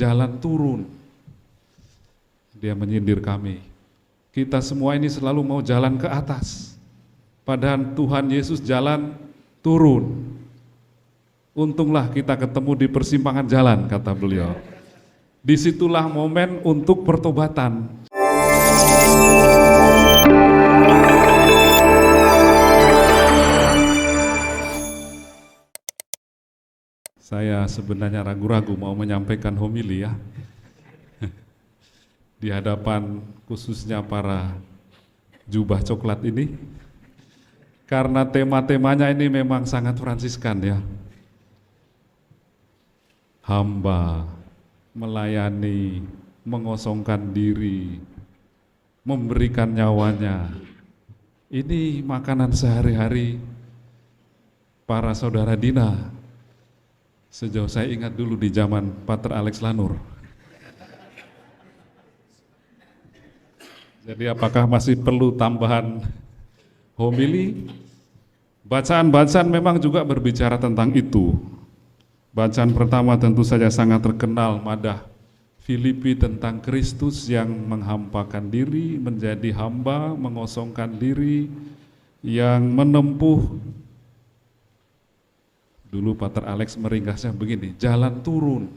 jalan turun. Dia menyindir kami. Kita semua ini selalu mau jalan ke atas, padahal Tuhan Yesus jalan turun. Untunglah kita ketemu di persimpangan jalan, kata beliau. Disitulah momen untuk pertobatan. Saya sebenarnya ragu-ragu mau menyampaikan homili ya, di hadapan khususnya para jubah coklat ini, karena tema-temanya ini memang sangat Fransiskan ya. Hamba, melayani, mengosongkan diri, memberikan nyawanya. Ini makanan sehari-hari para saudara Dina. Sejauh saya ingat dulu di zaman Pater Alex Lanur. Jadi apakah masih perlu tambahan homili? Bacaan-bacaan memang juga berbicara tentang itu. Bacaan pertama tentu saja sangat terkenal, Madah Filipi tentang Kristus yang menghampakan diri, menjadi hamba, mengosongkan diri, yang menempuh. Dulu Pater Alex meringkasnya begini, jalan turun.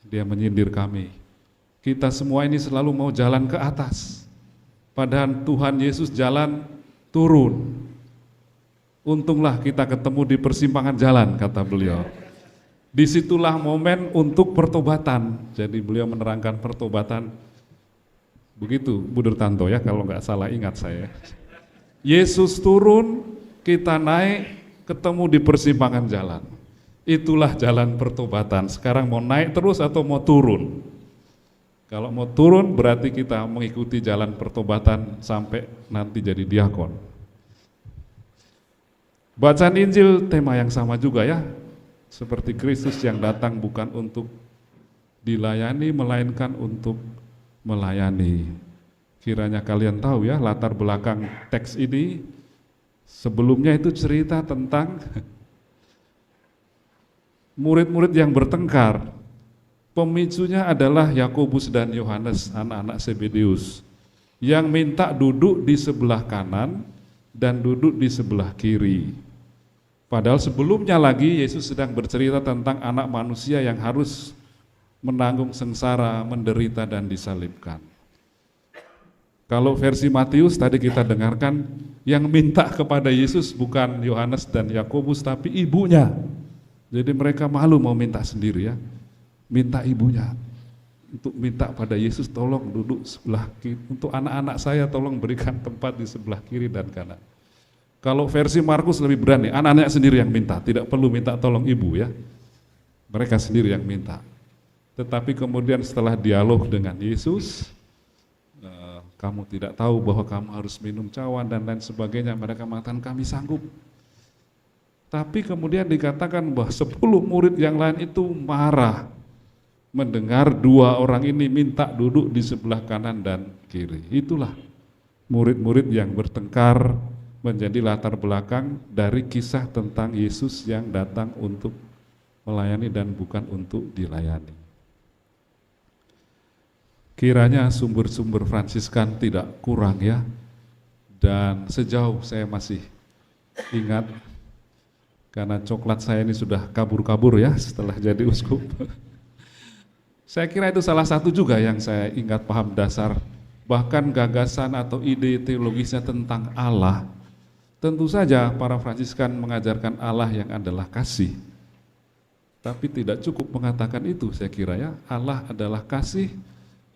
Dia menyindir kami. Kita semua ini selalu mau jalan ke atas, padahal Tuhan Yesus jalan turun. Untunglah kita ketemu di persimpangan jalan, kata beliau. Disitulah momen untuk pertobatan. Jadi beliau menerangkan pertobatan. Begitu Bu Durtanto ya, kalau nggak salah ingat saya. Yesus turun, kita naik, ketemu di persimpangan jalan. Itulah jalan pertobatan. Sekarang mau naik terus atau mau turun? Kalau mau turun berarti kita mengikuti jalan pertobatan sampai nanti jadi diakon. Bacaan Injil tema yang sama juga ya. Seperti Kristus yang datang bukan untuk dilayani melainkan untuk melayani. Kiranya kalian tahu ya latar belakang teks ini. Sebelumnya itu cerita tentang murid-murid yang bertengkar. Pemicunya adalah Yakobus dan Yohanes, anak-anak Zebedeus, yang minta duduk di sebelah kanan dan duduk di sebelah kiri. Padahal sebelumnya lagi Yesus sedang bercerita tentang anak manusia yang harus menanggung sengsara, menderita dan disalibkan. Kalau versi Matius tadi kita dengarkan, yang minta kepada Yesus bukan Yohanes dan Yakobus tapi ibunya. Jadi mereka malu mau minta sendiri ya. Minta ibunya untuk minta pada Yesus tolong duduk sebelah kiri. Untuk anak-anak saya tolong berikan tempat di sebelah kiri dan kanan. Kalau versi Markus lebih berani, anak-anaknya sendiri yang minta, tidak perlu minta tolong ibu ya. Mereka sendiri yang minta. Tetapi kemudian setelah dialog dengan Yesus, kamu tidak tahu bahwa kamu harus minum cawan dan lain sebagainya, mereka mengatakan kami sanggup. Tapi kemudian dikatakan bahwa 10 murid yang lain itu marah mendengar 2 orang ini minta duduk di sebelah kanan dan kiri. Itulah murid-murid yang bertengkar menjadi latar belakang dari kisah tentang Yesus yang datang untuk melayani dan bukan untuk dilayani. Kiranya sumber-sumber Fransiskan tidak kurang ya. Dan sejauh saya masih ingat, karena coklat saya ini sudah kabur-kabur ya setelah jadi uskup. Saya kira itu salah satu juga yang saya ingat paham dasar, bahkan gagasan atau ide teologisnya tentang Allah. Tentu saja para Fransiskan mengajarkan Allah yang adalah kasih. Tapi tidak cukup mengatakan itu saya kira ya, Allah adalah kasih,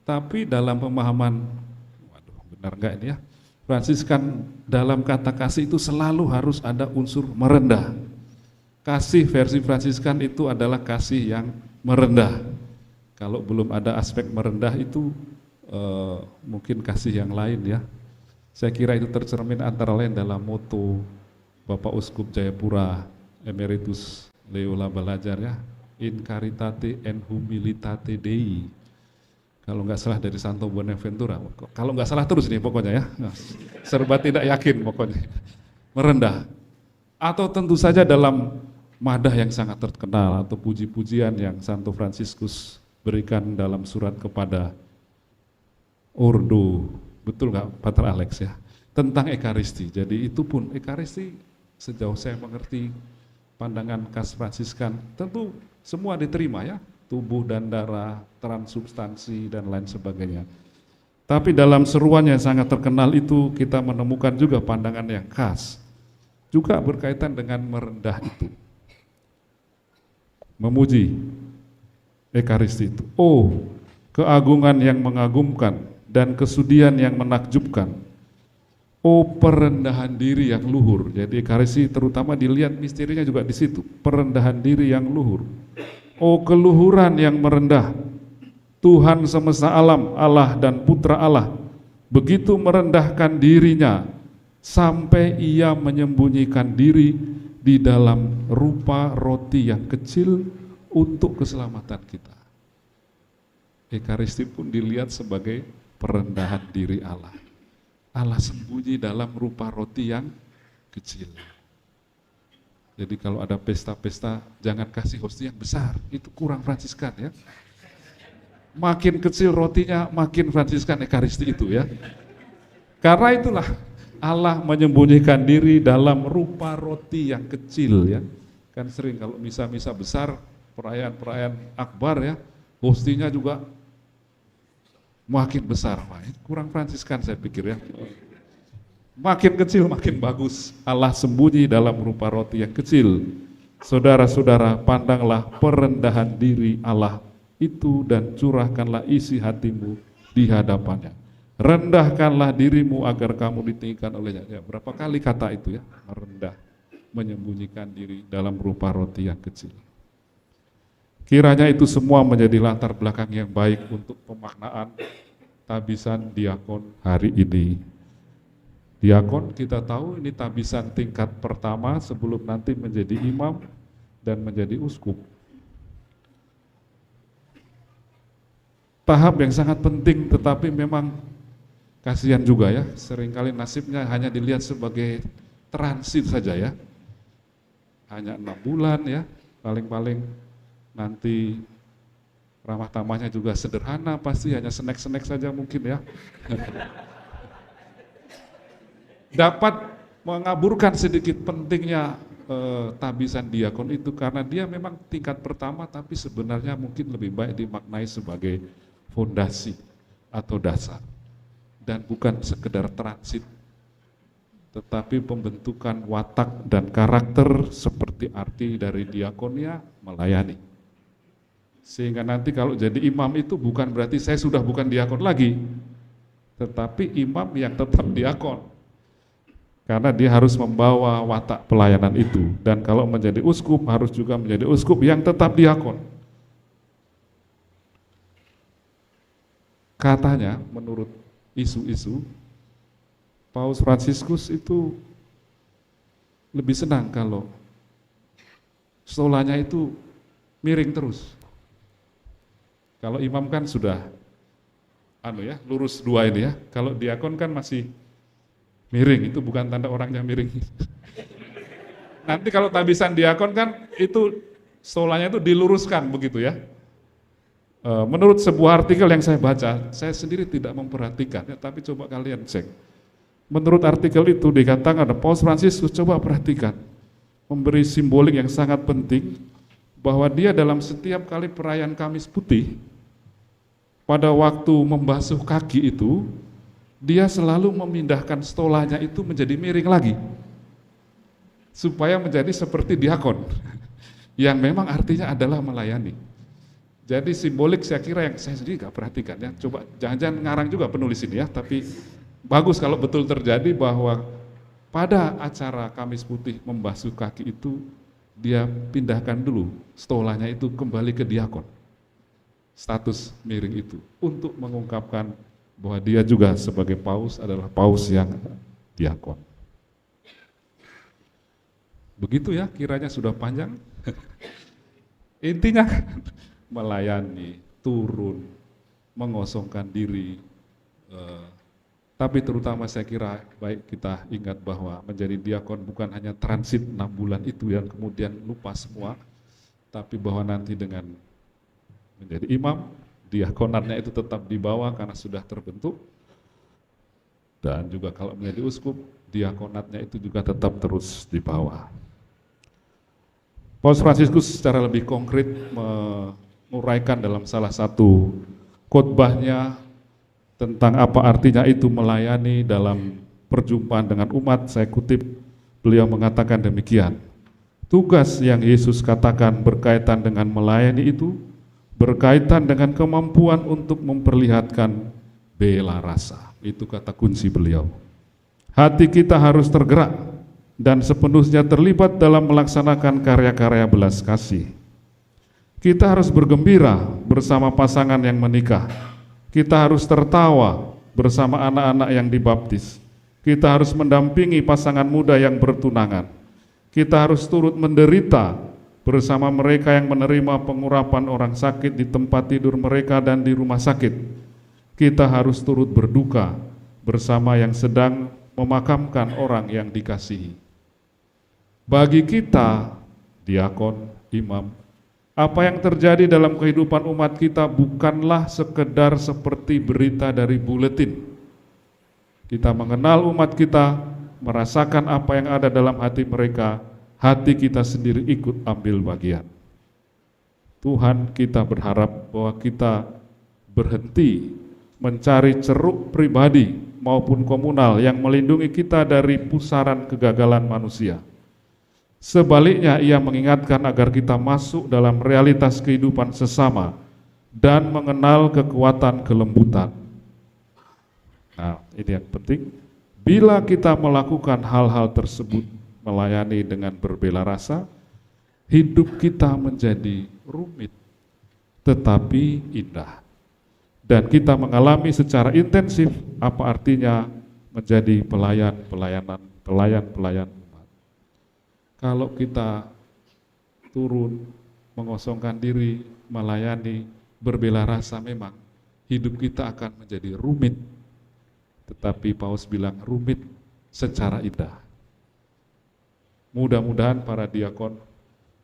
tapi dalam pemahaman, waduh benar enggak ini ya, Fransiskan dalam kata kasih itu selalu harus ada unsur merendah. Kasih versi Fransiskan itu adalah kasih yang merendah. Kalau belum ada aspek merendah itu mungkin kasih yang lain ya. Saya kira itu tercermin antara lain dalam moto Bapak Uskup Jayapura Emeritus Leo Labalajar ya, In Caritate and Humilitate Dei. Kalau nggak salah dari Santo Bonaventura. Kalau nggak salah terus nih pokoknya ya. Serba tidak yakin pokoknya. Merendah. Atau tentu saja dalam madah yang sangat terkenal atau puji-pujian yang Santo Fransiskus berikan dalam surat kepada Ordo, betul nggak Pater Alex ya, tentang Ekaristi. Jadi itu pun Ekaristi sejauh saya mengerti pandangan Kas Fransiskan tentu semua diterima ya, tubuh dan darah, transubstansi dan lain sebagainya. Tapi dalam seruan yang sangat terkenal itu kita menemukan juga pandangan yang khas, juga berkaitan dengan merendah itu, memuji Ekaristi itu. Oh, keagungan yang mengagumkan dan kesudian yang menakjubkan. Oh, perendahan diri yang luhur. Jadi Ekaristi terutama dilihat misterinya juga di situ, perendahan diri yang luhur. Oh, keluhuran yang merendah. Tuhan semesta alam, Allah dan Putra Allah, begitu merendahkan dirinya sampai ia menyembunyikan diri di dalam rupa roti yang kecil untuk keselamatan kita. Ekaristi pun dilihat sebagai perendahan diri Allah. Allah sembunyi dalam rupa roti yang kecil. Jadi kalau ada pesta-pesta, jangan kasih hostia yang besar, itu kurang Fransiskan ya. Makin kecil rotinya, makin Fransiskan Ekaristi itu ya. Karena itulah Allah menyembunyikan diri dalam rupa roti yang kecil ya. Kan sering kalau misa-misa besar, perayaan-perayaan akbar ya, hostinya juga makin besar. Wah, kurang Fransiskan saya pikir ya. Makin kecil makin bagus. Allah sembunyi dalam rupa roti yang kecil. Saudara-saudara, pandanglah perendahan diri Allah itu dan curahkanlah isi hatimu di hadapannya. Rendahkanlah dirimu agar kamu ditinggikan olehnya. Ya, berapa kali kata itu ya, merendah, menyembunyikan diri dalam rupa roti yang kecil. Kiranya itu semua menjadi latar belakang yang baik untuk pemaknaan tabisan diakon hari ini. Diakon kita tahu ini tabisan tingkat pertama sebelum nanti menjadi imam dan menjadi uskup. Tahap yang sangat penting, tetapi memang kasihan juga ya, seringkali nasibnya hanya dilihat sebagai transit saja ya, hanya 6 bulan ya, paling-paling nanti ramah tamahnya juga sederhana, pasti hanya snack-snack saja mungkin ya. Dapat mengaburkan sedikit pentingnya tabisan diakon itu karena dia memang tingkat pertama, tapi sebenarnya mungkin lebih baik dimaknai sebagai fondasi atau dasar dan bukan sekedar transit, tetapi pembentukan watak dan karakter seperti arti dari diakonia melayani. Sehingga nanti kalau jadi imam itu bukan berarti saya sudah bukan diakon lagi, tetapi imam yang tetap diakon. Karena dia harus membawa watak pelayanan itu. Dan kalau menjadi uskup harus juga menjadi uskup yang tetap diakon. Katanya menurut isu-isu, Paus Fransiskus itu lebih senang kalau stolanya itu miring terus. Kalau imam kan sudah lurus dua ini ya. Kalau diakon kan masih miring, itu bukan tanda orangnya miring. Nanti kalau tabisan diakon kan itu stolanya itu diluruskan begitu ya. Menurut sebuah artikel yang saya baca, saya sendiri tidak memperhatikan, ya, tapi coba kalian cek. Menurut artikel itu dikatakan ada Paus Fransiskus, coba perhatikan, memberi simbolik yang sangat penting bahwa dia dalam setiap kali perayaan Kamis Putih, pada waktu membasuh kaki itu, dia selalu memindahkan stolanya itu menjadi miring lagi, supaya menjadi seperti diakon, yang memang artinya adalah melayani. Jadi simbolik saya kira yang saya sendiri gak perhatikan ya, coba jangan-jangan ngarang juga penulis ini ya, tapi bagus kalau betul terjadi bahwa pada acara Kamis Putih membasuh kaki itu, dia pindahkan dulu stolanya itu kembali ke diakon, status miring itu, untuk mengungkapkan bahwa dia juga sebagai paus adalah paus yang diakon. Begitu ya, kiranya sudah panjang. Intinya melayani, turun, mengosongkan diri, Tapi terutama saya kira baik kita ingat bahwa menjadi diakon bukan hanya transit 6 bulan itu yang kemudian lupa semua, tapi bahwa nanti dengan menjadi imam, diakonatnya itu tetap dibawa karena sudah terbentuk, dan juga kalau menjadi uskup, diakonatnya itu juga tetap terus dibawa. Paus Fransiskus secara lebih konkret menguraikan dalam salah satu khotbahnya tentang apa artinya itu melayani dalam perjumpaan dengan umat. Saya kutip, beliau mengatakan demikian: tugas yang Yesus katakan berkaitan dengan melayani itu berkaitan dengan kemampuan untuk memperlihatkan bela rasa. Itu kata kunci beliau. Hati kita harus tergerak dan sepenuhnya terlibat dalam melaksanakan karya-karya belas kasih. Kita harus bergembira bersama pasangan yang menikah. Kita harus tertawa bersama anak-anak yang dibaptis. Kita harus mendampingi pasangan muda yang bertunangan. Kita harus turut menderita bersama mereka yang menerima pengurapan orang sakit di tempat tidur mereka dan di rumah sakit. Kita harus turut berduka bersama yang sedang memakamkan orang yang dikasihi. Bagi kita, diakon, imam, apa yang terjadi dalam kehidupan umat kita bukanlah sekedar seperti berita dari buletin. Kita mengenal umat kita, merasakan apa yang ada dalam hati mereka, hati kita sendiri ikut ambil bagian. Tuhan, kita berharap bahwa kita berhenti mencari ceruk pribadi maupun komunal yang melindungi kita dari pusaran kegagalan manusia. Sebaliknya, ia mengingatkan agar kita masuk dalam realitas kehidupan sesama dan mengenal kekuatan kelembutan. Nah, ini yang penting. Bila kita melakukan hal-hal tersebut, melayani dengan berbela rasa, hidup kita menjadi rumit tetapi indah. Dan kita mengalami secara intensif apa artinya menjadi pelayan umat. Kalau kita turun, mengosongkan diri, melayani, berbela rasa, memang hidup kita akan menjadi rumit. Tetapi Paus bilang rumit secara indah. Mudah-mudahan para diakon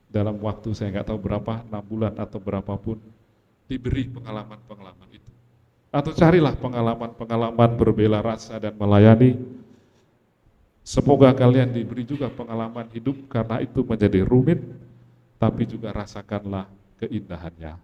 dalam waktu saya nggak tahu berapa, 6 bulan atau berapapun, diberi pengalaman-pengalaman itu. Atau carilah pengalaman-pengalaman berbela rasa dan melayani. Semoga kalian diberi juga pengalaman hidup karena itu menjadi rumit, tapi juga rasakanlah keindahannya.